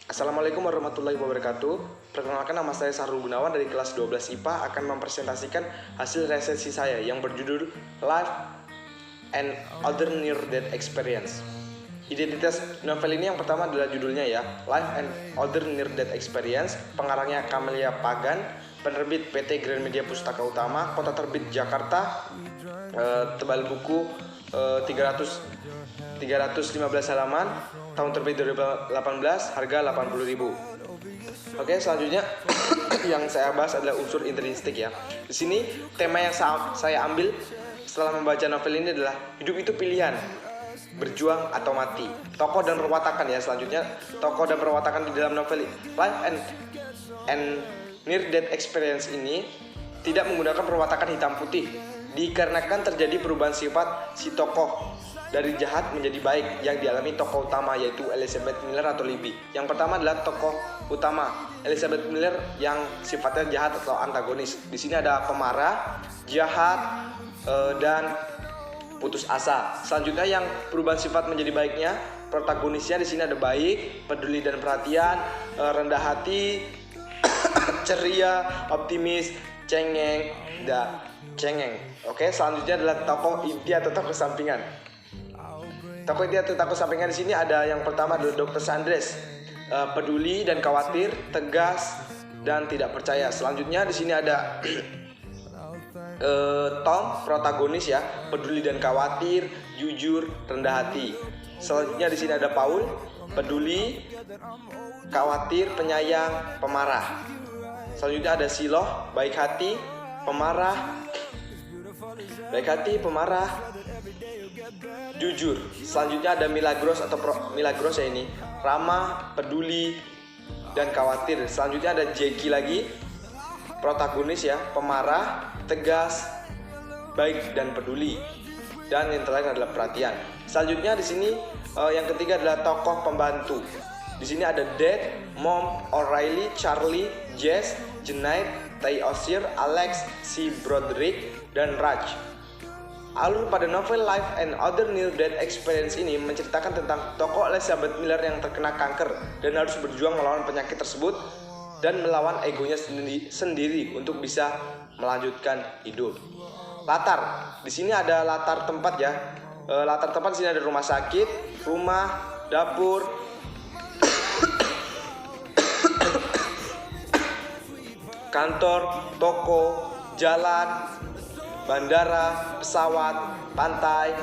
Assalamualaikum warahmatullahi wabarakatuh. Perkenalkan, nama saya Sahrul Gunawan dari kelas 12 IPA akan mempresentasikan hasil resensi saya yang berjudul Life and Other Near-Death Experience. Identitas novel ini yang pertama adalah judulnya ya, Life and Other Near-Death Experience, pengarangnya Camelia Pagan, penerbit PT Gramedia Pustaka Utama, kota terbit Jakarta, tebal buku 315 halaman, tahun terbit 2018, harga 80.000. Oke, selanjutnya yang saya bahas adalah unsur intrinsik ya. Di sini tema yang saya ambil setelah membaca novel ini adalah hidup itu pilihan, berjuang atau mati. Tokoh dan perwatakan ya, selanjutnya tokoh dan perwatakan di dalam novel Life and Near Death Experience ini tidak menggunakan perwatakan hitam putih, dikarenakan terjadi perubahan sifat si tokoh dari jahat menjadi baik yang dialami tokoh utama, yaitu Elizabeth Miller atau Libby. Yang pertama adalah tokoh utama Elizabeth Miller yang sifatnya jahat atau antagonis. Di sini ada pemarah, jahat, dan putus asa. Selanjutnya yang perubahan sifat menjadi baiknya, protagonisnya di sini ada baik, peduli dan perhatian, rendah hati, ceria, optimis, cengeng, dan cengeng. Oke, selanjutnya adalah tokoh inti atau tokoh sampingan. Tokoh inti atau tokoh sampingan di sini ada yang pertama adalah Dr. Sandres, peduli dan khawatir, tegas dan tidak percaya. Selanjutnya di sini ada Tom, protagonis ya, peduli dan khawatir, jujur, rendah hati. Selanjutnya di sini ada Paul, peduli, khawatir, penyayang, pemarah. Selanjutnya ada Siloh, baik hati, pemarah, jujur. Selanjutnya ada Milagros atau Milagros ya, ini ramah, peduli, dan khawatir. Selanjutnya ada Jackie lagi, protagonis ya, pemarah, tegas, baik dan peduli. Dan yang terakhir adalah perhatian. Selanjutnya di sini yang ketiga adalah tokoh pembantu. Di sini ada Dad, Mom, O'Reilly, Charlie, Jess, Junaid, Tai Osir, Alex, C. Broderick, dan Raj. Alur pada novel Life and Other Near-Death Experience ini menceritakan tentang tokoh Elizabeth Miller yang terkena kanker dan harus berjuang melawan penyakit tersebut dan melawan egonya sendiri untuk bisa melanjutkan hidup. Latar, di sini ada latar tempat ya. Latar tempat di sini ada rumah sakit, rumah, dapur, kantor, toko, jalan, bandara, pesawat, pantai.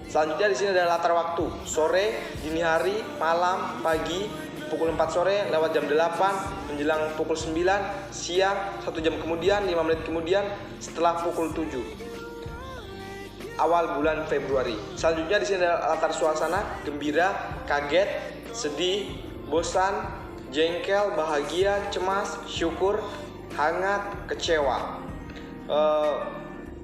Selanjutnya di sini ada latar waktu, sore, dini hari, malam, pagi, pukul 4 sore lewat jam 8, menjelang pukul 9, siang, 1 jam kemudian, 5 menit kemudian, setelah pukul 7. Awal bulan Februari. Selanjutnya di sini ada latar suasana, gembira, kaget, sedih, bosan, jengkel, bahagia, cemas, syukur, hangat, kecewa.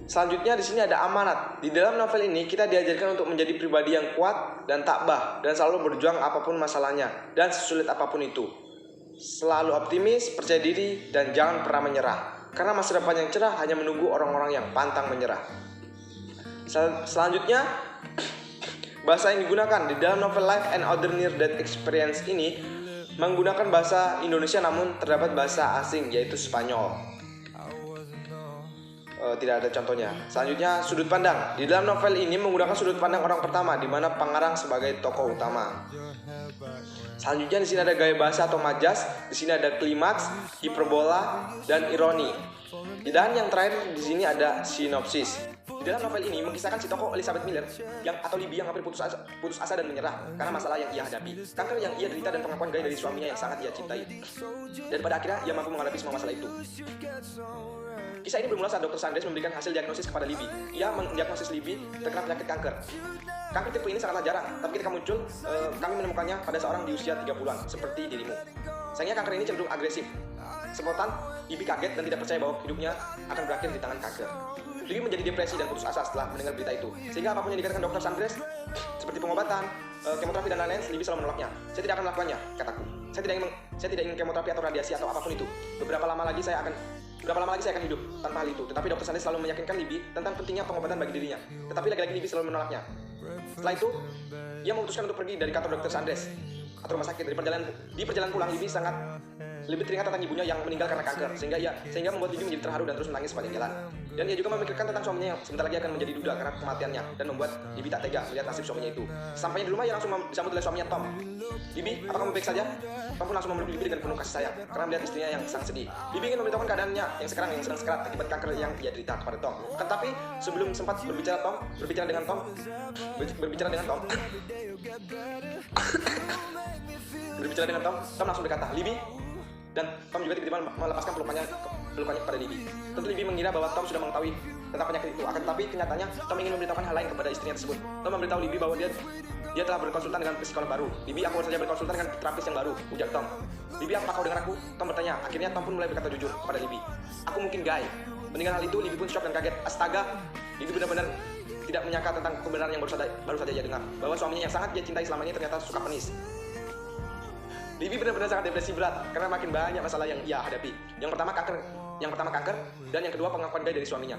Selanjutnya di sini ada amanat. Di dalam novel ini kita diajarkan untuk menjadi pribadi yang kuat dan tabah dan selalu berjuang apapun masalahnya dan sesulit apapun itu. Selalu optimis, percaya diri, dan jangan pernah menyerah. Karena masa depan yang cerah hanya menunggu orang-orang yang pantang menyerah. Selanjutnya, bahasa yang digunakan di dalam novel Life and Other Near-Death Experience ini menggunakan bahasa Indonesia namun terdapat bahasa asing, yaitu Spanyol. Tidak ada contohnya. Selanjutnya, sudut pandang. Di dalam novel ini menggunakan sudut pandang orang pertama, di mana pengarang sebagai tokoh utama. Selanjutnya di sini ada gaya bahasa atau majas. Di sini ada klimaks, hiperbola, dan ironi. Dan yang terakhir di sini ada sinopsis. Di dalam novel ini mengisahkan si tokoh Elizabeth Miller atau Libby yang hampir putus asa dan menyerah karena masalah yang ia hadapi, kanker yang ia derita dan pengakuan gaya dari suaminya yang sangat ia cintai. Dan pada akhirnya ia mampu menghadapi semua masalah itu. Kisah ini bermula saat Dr. Sanders memberikan hasil diagnosis kepada Libby. Ia mendiagnosis Libby terkena penyakit kanker. Kanker tipe ini sangatlah jarang, tapi ketika muncul, kami menemukannya pada seorang di usia 30-an, seperti dirimu. Sayangnya kanker ini cenderung agresif. Spontan, Libby kaget dan tidak percaya bahwa hidupnya akan berakhir di tangan kanker. Libby menjadi depresi dan putus asa setelah mendengar berita itu. Sehingga apapun yang dikatakan Dr. Sanders, seperti pengobatan, kemoterapi dan lain-lain, Libby selalu menolaknya. Saya tidak akan melakukannya, kataku. Saya tidak ingin kemoterapi atau radiasi atau apapun itu. Berapa lama lagi saya akan hidup tanpa hal itu. Tetapi Dr. Sanders selalu meyakinkan Libby tentang pentingnya pengobatan bagi dirinya. Tetapi lagi-lagi Libby selalu menolaknya. Setelah itu, ia memutuskan untuk pergi dari kantor Dr. Sanders atau rumah sakit. Di perjalanan pulang, Libby sangat lebih teringat tentang ibunya yang meninggal karena kanker, sehingga membuat Libby menjadi terharu dan terus menangis sepanjang jalan. Dan ia juga memikirkan tentang suaminya yang sebentar lagi akan menjadi duda karena kematiannya, dan membuat Libby tak tega melihat nasib suaminya itu. Sampainya di rumah, ia langsung disambut oleh suaminya Tom. Libby, apa kamu baik saja? Tom pun langsung memeluk Libby dengan penuh kasih sayang karena melihat istrinya yang sangat sedih. Libby ingin memberitahukan keadaannya yang sedang sekarat akibat kanker yang ia derita kepada Tom. Tetapi sebelum sempat berbicara dengan Tom, Tom langsung berkata, Libby. Dan Tom juga tiba-tiba melepaskan pelukannya kepada Libby. Tentu Libby mengira bahwa Tom sudah mengetahui tentang penyakit itu. Akan tetapi kenyataannya Tom ingin memberitahukan hal lain kepada istrinya tersebut. Tom memberitahu Libby bahwa dia telah berkonsultan dengan psikolog baru. Libby, aku baru saja berkonsultan dengan terapis yang baru, ujar Tom. Libby, apa kau dengar aku? Tom bertanya. Akhirnya Tom pun mulai berkata jujur kepada Libby. Aku mungkin gay. Mendengar hal itu, Libby pun shock dan kaget. Astaga, Libby benar-benar tidak menyangka tentang kebenaran yang baru saja ia dengar, bahwa suaminya yang sangat dia cintai selama ini ternyata suka penis. Libby benar-benar sangat depresi berat karena makin banyak masalah yang ia hadapi. Yang pertama kanker, dan yang kedua pengakuan gay dari suaminya.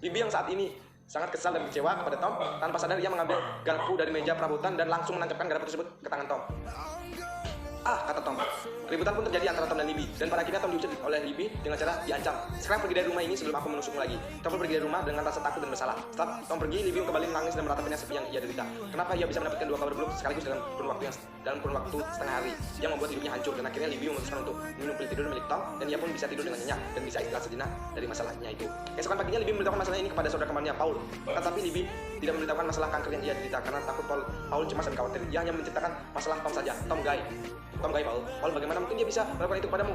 Libby yang saat ini sangat kesal dan kecewa kepada Tom. Tanpa sadar ia mengambil garpu dari meja perabotan dan langsung menancapkan garpu tersebut ke tangan Tom. Kata Tom. Keributan pun terjadi antara Tom dan Libby, dan pada akhirnya Tom diusir oleh Libby dengan cara diancam. Sekarang pergi dari rumah ini sebelum aku menusukmu lagi. Tom pun pergi dari rumah dengan rasa takut dan bersalah. Setelah Tom pergi, Libby kembali menangis dan meratapi nasib yang ia derita. Kenapa ia bisa mendapatkan 2 kabar buruk sekaligus dalam kurun waktu setengah hari, yang membuat hidupnya hancur. Dan akhirnya Libby memutuskan untuk minum pil tidur milik Tom, dan ia pun bisa tidur dengan nyenyak dan bisa istirahat sejenak dari masalahnya itu. Keesokan paginya Libby memberitahukan masalah ini kepada saudara kembarnya Paul. Tetapi Libby tidak memberitahukan masalah kanker yang ia derita karena takut Paul cemas dan khawatir. Ia hanya menceritakan masalah Tom saja. Tom gay, Paul, bagaimana mungkin dia bisa melakukan itu padamu?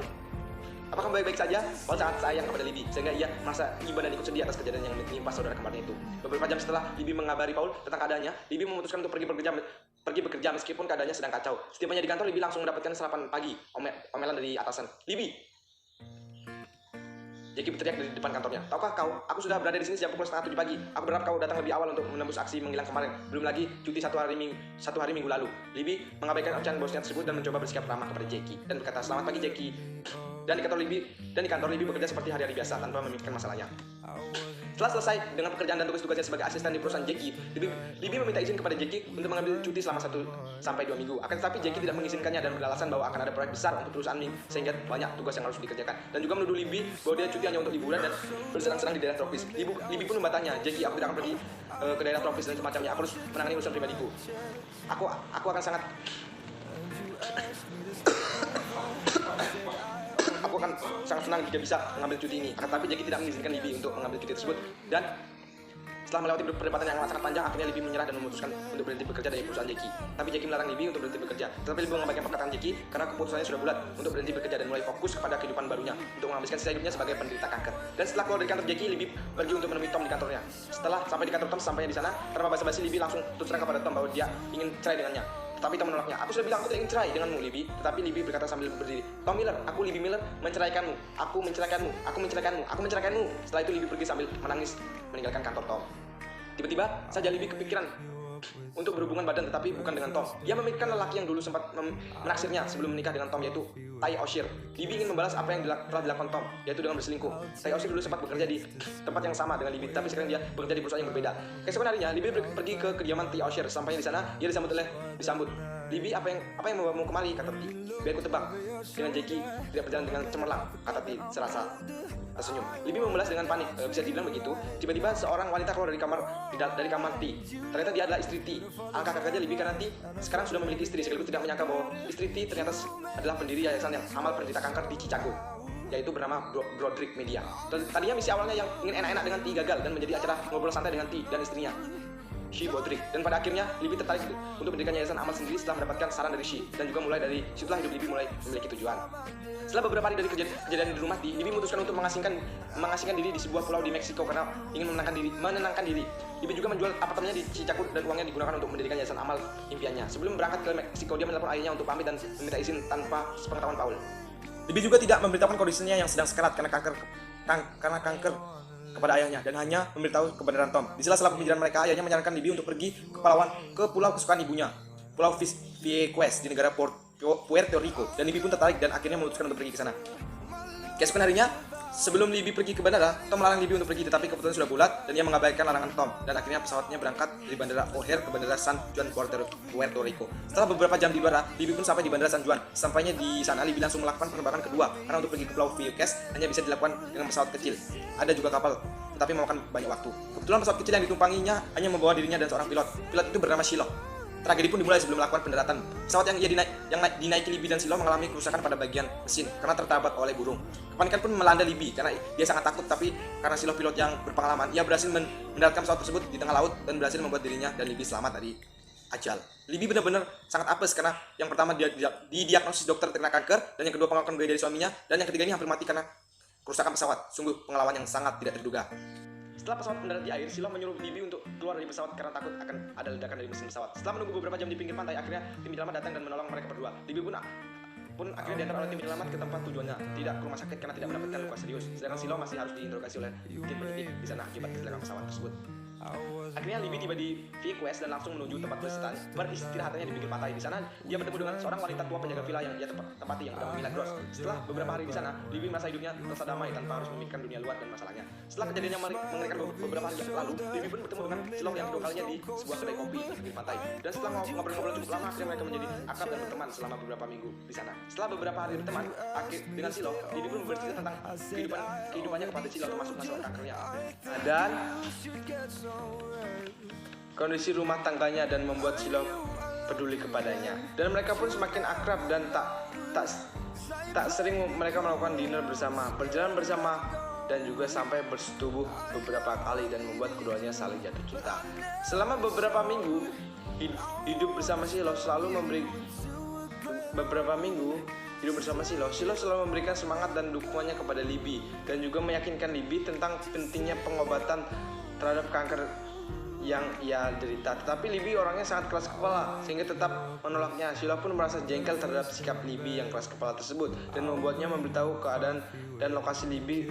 Apakah kamu baik-baik saja? Paul sangat sayang kepada Libby, sehingga ia merasa iba dan ikut sedih atas kejadian yang menimpa saudara kembarnya itu. Beberapa jam setelah Libby mengabari Paul tentang keadaannya, Libby memutuskan untuk pergi bekerja meskipun keadaannya sedang kacau. Setibanya di kantor, Libby langsung mendapatkan sarapan pagi, omelan dari atasan. Libby, Jackie berteriak dari depan kantornya. Tahukah kau, aku sudah berada di sini sejak pukul 6:30 pagi. Aku berharap kau datang lebih awal untuk menembus aksi menghilang kemarin. Belum lagi cuti satu hari minggu lalu. Libby mengabaikan ocehan bosnya tersebut dan mencoba bersikap ramah kepada Jackie dan berkata, selamat pagi Jackie. Dan di kantor Libby bekerja seperti hari-hari biasa tanpa memikirkan masalahnya. Setelah selesai dengan pekerjaan dan tugas-tugasnya sebagai asisten di perusahaan Jackie, Libby meminta izin kepada Jackie untuk mengambil cuti selama 1 sampai 2 minggu. Akan tetapi Jackie tidak mengizinkannya dan beralasan bahwa akan ada proyek besar untuk perusahaan Ming, sehingga banyak tugas yang harus dikerjakan. Dan juga menuduh Libby bahwa dia cuti hanya untuk liburan dan bersenang-senang di daerah tropis. Libby pun membantahnya, Jackie, aku tidak akan pergi ke daerah tropis dan semacamnya. Aku harus menangani urusan pribadiku. Aku akan sangat senang jika bisa mengambil cuti ini. Akan tetapi Jackie tidak mengizinkan Libby untuk mengambil cuti tersebut. Dan setelah melewati perdebatan yang sangat panjang, akhirnya Libby menyerah dan memutuskan untuk berhenti bekerja dari perusahaan Jackie. Tapi Jackie melarang Libby untuk berhenti bekerja. Tetapi Libby mengabaikan perkataan Jackie karena keputusannya sudah bulat untuk berhenti bekerja dan mulai fokus kepada kehidupan barunya untuk menghabiskan sisa hidupnya sebagai penderita kanker. Dan setelah keluar dari kantor Jackie, Libby pergi untuk menemui Tom di kantornya. Setelah sampai di kantor Tom, sampainya di sana, tanpa basa-basi Libby langsung terus terang kepada Tom bahwa dia ingin cerai dengannya. Tapi Tom menolaknya. Aku sudah bilang aku tidak ingin cerai denganmu, Libby. Tetapi Libby berkata sambil berdiri, Tom Miller, aku Libby Miller menceraikanmu. Aku menceraikanmu. Setelah itu Libby pergi sambil menangis meninggalkan kantor Tom. Tiba-tiba saja Libby kepikiran untuk berhubungan badan, tetapi bukan dengan Tom. Ia memikirkan lelaki yang dulu sempat menaksirnya sebelum menikah dengan Tom, yaitu Ty O'Shea. Libby ingin membalas apa yang telah dilakukan Tom, yaitu dengan berselingkuh. Ty O'Shea dulu sempat bekerja di tempat yang sama dengan Libby, tapi sekarang dia bekerja di perusahaan yang berbeda. Keesokan harinya, Libby pergi ke kediaman Ty O'Shea. Sampainya di sana, ia disambut. Libby, apa yang membawamu kemari? Kata Ty. Biar ku tebak. Dengan Jackie tidak berjalan dengan cemerlang, kata Ty serasa tersenyum. Libby membalas dengan panik, bisa dibilang begitu. Tiba-tiba seorang wanita keluar dari kamar Ty. Ternyata dia adalah istri Ty. Angka kaget Libby karena Ty sekarang sudah memiliki istri, sekaligus tidak menyangka bahwa istri Ty ternyata adalah pendiri yayasan yang amal penderita kanker di Chicago, yaitu bernama Broderick Media. Tadinya misi awalnya yang ingin enak-enak dengan Ty gagal dan menjadi acara ngobrol santai dengan Ty dan istrinya, She Broderick. Dan pada akhirnya Libby tertarik untuk mendirikan yayasan amal sendiri setelah mendapatkan saran dari She, dan juga mulai dari situlah hidup Libby mulai memiliki tujuan. Setelah beberapa hari dari kejadian di rumah Ty, Libby memutuskan untuk mengasingkan diri di sebuah pulau di Meksiko karena ingin menenangkan diri. Libby juga menjual apartemennya di Chicago dan uangnya digunakan untuk mendirikan yayasan amal impiannya. Sebelum berangkat ke Meksiko, dia menelpon ayahnya untuk pamit dan meminta izin tanpa sepengetahuan Paul. Libby juga tidak memberitahukan kondisinya yang sedang sekarat karena kanker kepada ayahnya, dan hanya memberitahu kebenaran Tom. Di sela-sela pembicaraan mereka, ayahnya menyarankan Libby untuk pergi ke pulau kesukaan ibunya, Pulau Vieques di negara Puerto Rico, dan Libby pun tertarik dan akhirnya memutuskan untuk pergi ke sana. Keesokan harinya, Sebelum Libby pergi ke bandara, Tom melarang Libby untuk pergi, tetapi keputusan sudah bulat dan ia mengabaikan larangan Tom. Dan akhirnya pesawatnya berangkat dari bandara O'Hare ke bandara San Juan, Puerto Rico. Setelah beberapa jam di udara, Libby pun sampai di bandara San Juan. Sampainya di sana, Libby langsung melakukan penerbangan kedua, karena untuk pergi ke Pulau Vieques hanya bisa dilakukan dengan pesawat kecil. Ada juga kapal, tetapi memakan banyak waktu. Kebetulan pesawat kecil yang ditumpanginya hanya membawa dirinya dan seorang pilot. Pilot itu bernama Shiloh. Tragedi pun dimulai sebelum melakukan pendaratan. Pesawat yang dinaiki Libby dan Shiloh mengalami kerusakan pada bagian mesin karena tertabrak oleh burung. Kepanikan pun melanda Libby karena dia sangat takut, tapi karena Shiloh pilot yang berpengalaman, ia berhasil mendaratkan pesawat tersebut di tengah laut dan berhasil membuat dirinya dan Libby selamat dari ajal. Libby benar-benar sangat apes karena yang pertama dia didiagnosis dokter terkena kanker, dan yang kedua pengakuan gaya dari suaminya, dan yang ketiga ini hampir mati karena kerusakan pesawat. Sungguh pengalaman yang sangat tidak terduga. Setelah pesawat mendarat di air, Shiloh menyuruh Libby untuk keluar dari pesawat karena takut akan ada ledakan dari mesin pesawat. Setelah menunggu beberapa jam di pinggir pantai, akhirnya tim penyelamat datang dan menolong mereka berdua. Libby pun akhirnya diantar oleh tim penyelamat ke tempat tujuannya, tidak ke rumah sakit karena tidak mendapatkan luka serius. Sedangkan Shiloh masih harus diinterogasi oleh tim penyidik di sana akibat kecelakaan pesawat tersebut. Akhirnya Libby tiba di Vieques dan langsung menuju tempat beristirahatnya di pinggir pantai. Di sana dia bertemu dengan seorang wanita tua penjaga villa yang ia tempati yang bernama Milagros. Setelah beberapa hari di sana, Libby merasa hidupnya terasa damai tanpa harus memikirkan dunia luar dan masalahnya. Setelah kejadian yang mengerikan beberapa hari yang lalu, Libby pun bertemu dengan Shiloh yang kedua kalinya di sebuah kedai kopi di pinggir pantai. Dan setelah ngobrol-ngobrol cukup lama, akhirnya mereka menjadi akrab dan berteman selama beberapa minggu di sana. Setelah beberapa hari berteman dengan Shiloh, Libby pun bercerita tentang kehidupannya kepada Shiloh, termasuk masalah kankernya dan kondisi rumah tangganya, dan membuat Shiloh peduli kepadanya. Dan mereka pun semakin akrab dan tak sering mereka melakukan dinner bersama, berjalan bersama, dan juga sampai bersetubuh beberapa kali dan membuat keduanya saling jatuh cinta. Selama beberapa minggu hidup bersama Shiloh selalu memberikan semangat dan dukungannya kepada Libby, dan juga meyakinkan Libby tentang pentingnya pengobatan terhadap kanker yang ia derita. Tetapi Libby orangnya sangat keras kepala sehingga tetap menolaknya. Shiloh pun merasa jengkel terhadap sikap Libby yang keras kepala tersebut dan membuatnya memberitahu keadaan dan lokasi Libby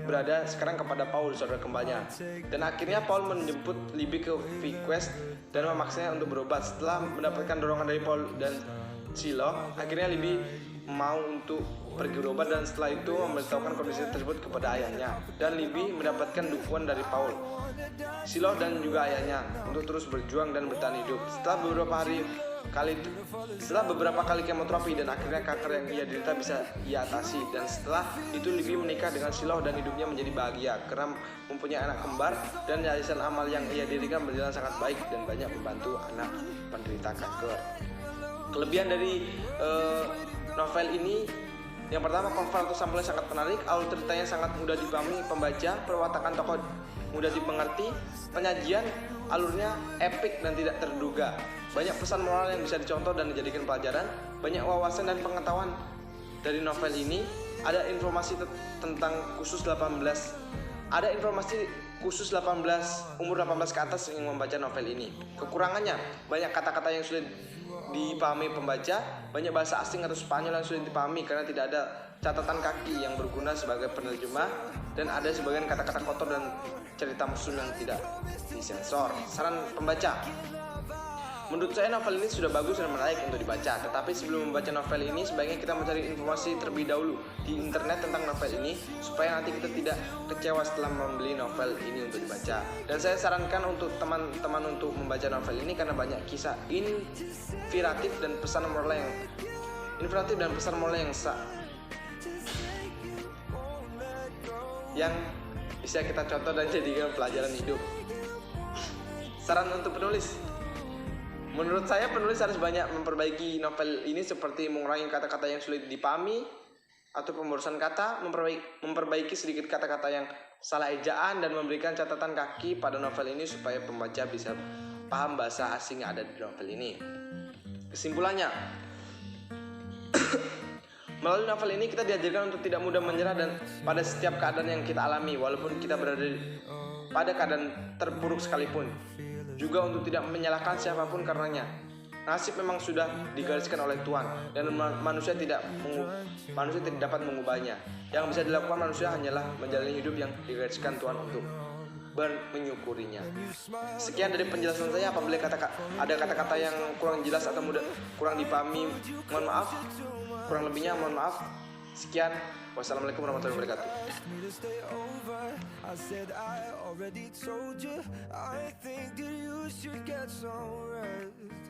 berada sekarang kepada Paul, saudara kembarnya. Dan akhirnya Paul menjemput Libby ke Vieques dan memaksanya untuk berobat. Setelah mendapatkan dorongan dari Paul dan Shiloh, akhirnya Libby mau untuk pergi berobat, dan setelah itu memberitahukan kondisi tersebut kepada ayahnya. Dan Libby mendapatkan dukungan dari Paul, Shiloh, dan juga ayahnya untuk terus berjuang dan bertahan hidup. Setelah beberapa kali kemoterapi dan akhirnya kanker yang ia derita bisa ia atasi. Dan setelah itu Libby menikah dengan Shiloh dan hidupnya menjadi bahagia karena mempunyai anak kembar, dan yayasan amal yang ia dirikan berjalan sangat baik dan banyak membantu anak penderita kanker. Kelebihan dari novel ini, yang pertama, cover atau sampulnya sangat menarik, alur ceritanya sangat mudah dipahami pembaca, perwatakan tokoh mudah dimengerti, penyajian alurnya epik dan tidak terduga, banyak pesan moral yang bisa dicontoh dan dijadikan pelajaran, banyak wawasan dan pengetahuan dari novel ini. Ada informasi tentang khusus 18, umur 18 ke atas yang membaca novel ini. Kekurangannya, banyak kata-kata yang sulit dipahami pembaca, banyak bahasa asing atau Spanyol yang sulit dipahami karena tidak ada catatan kaki yang berguna sebagai penerjemah, dan ada sebagian kata-kata kotor dan cerita mesum yang tidak disensor. Saran pembaca, menurut saya novel ini sudah bagus dan menarik untuk dibaca, tetapi sebelum membaca novel ini sebaiknya kita mencari informasi terlebih dahulu di internet tentang novel ini supaya nanti kita tidak kecewa setelah membeli novel ini untuk dibaca. Dan saya sarankan untuk teman-teman untuk membaca novel ini karena banyak kisah inspiratif dan pesan moral yang bisa kita contoh dan jadikan pelajaran hidup. Saran untuk penulis, menurut saya penulis harus banyak memperbaiki novel ini seperti mengurangi kata-kata yang sulit dipahami atau pemborosan kata, memperbaiki sedikit kata-kata yang salah ejaan, dan memberikan catatan kaki pada novel ini supaya pembaca bisa paham bahasa asing yang ada di novel ini. Kesimpulannya, melalui novel ini kita diajarkan untuk tidak mudah menyerah dan pada setiap keadaan yang kita alami, walaupun kita berada pada keadaan terpuruk sekalipun. Juga untuk tidak menyalahkan siapapun karenanya. Nasib memang sudah digariskan oleh Tuhan, dan manusia tidak dapat mengubahnya. Yang bisa dilakukan manusia hanyalah menjalani hidup yang digariskan Tuhan untuk menyukurinya. Sekian dari penjelasan saya. Apabila ada kata-kata yang kurang jelas atau kurang dipahami, mohon maaf. Kurang lebihnya mohon maaf. Sekian, wassalamualaikum warahmatullahi wabarakatuh. Me to stay over. I said I already told you. I think that you should get some rest.